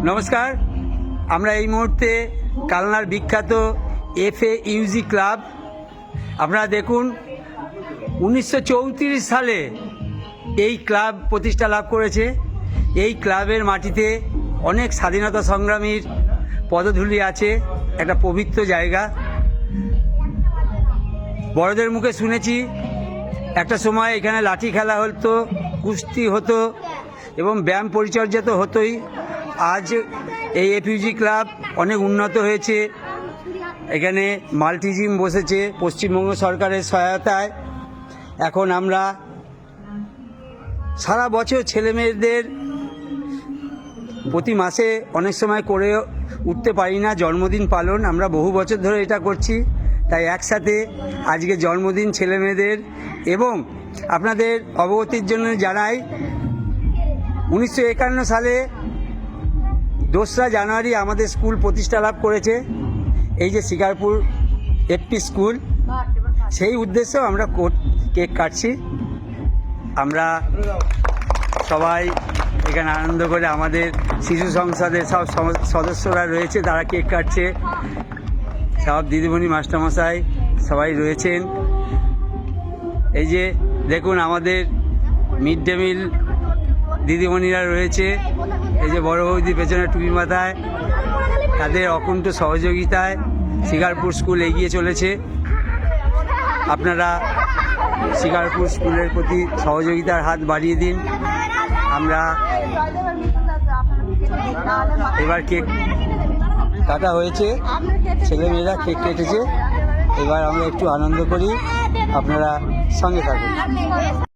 নমস্কার, আমরা এই মুহূর্তে কালনার বিখ্যাত FAUG ক্লাব। আপনারা দেখুন 1934 সালে এই ক্লাব প্রতিষ্ঠা লাভ করেছে। এই ক্লাবের মাটিতে অনেক স্বাধীনতা সংগ্রামীর পদধূলি আছে, একটা পবিত্র জায়গা। বড়দের মুখে শুনেছি একটা সময় এখানে লাঠি খেলা হতো, কুস্তি হতো এবং ব্যায়াম পরিচর্যা তো হতোই। আজ এই FAUG ক্লাব অনেক উন্নত হয়েছে। এখানে মাল্টি জিম বসেছে পশ্চিমবঙ্গ সরকারের সহায়তায়। এখন আমরা সারা বছর ছেলেমেয়েদের প্রতি মাসে অনেক সময় করে উঠতে পারি না জন্মদিন পালন, আমরা বহু বছর ধরে এটা করছি। তাই একসাথে আজকে জন্মদিন ছেলেমেয়েদের। এবং আপনাদের অবগতির জন্য জানাই, 1951 সালে 2রা জানুয়ারি আমাদের স্কুল প্রতিষ্ঠা লাভ করেছে, এই যে শিকারপুর FP স্কুল। সেই উদ্দেশ্যেও আমরা কেক কাটছি। আমরা সবাই এখানে আনন্দ করে, আমাদের শিশু সংসদের সব সদস্যরা রয়েছে, তারা কেক কাটছে, সব দিদিমণি মাস্টারমশাই সবাই রয়েছেন। এই যে দেখুন আমাদের মিড ডে মিল দিদিমণিরা রয়েছে, এই যে বড় বৌদি পেছনে টুপি মাথায়, তাদের অকুণ্ঠ সহযোগিতায় শিকারপুর স্কুল এগিয়ে চলেছে। আপনারা শিকারপুর স্কুলের প্রতি সহযোগিতার হাত বাড়িয়ে দিন। আমরা এবার কেক কাটা হয়েছে, ছেলেমেয়েরা কেক কেটেছে, এবার আমরা একটু আনন্দ করি, আপনারা সঙ্গে থাকুন।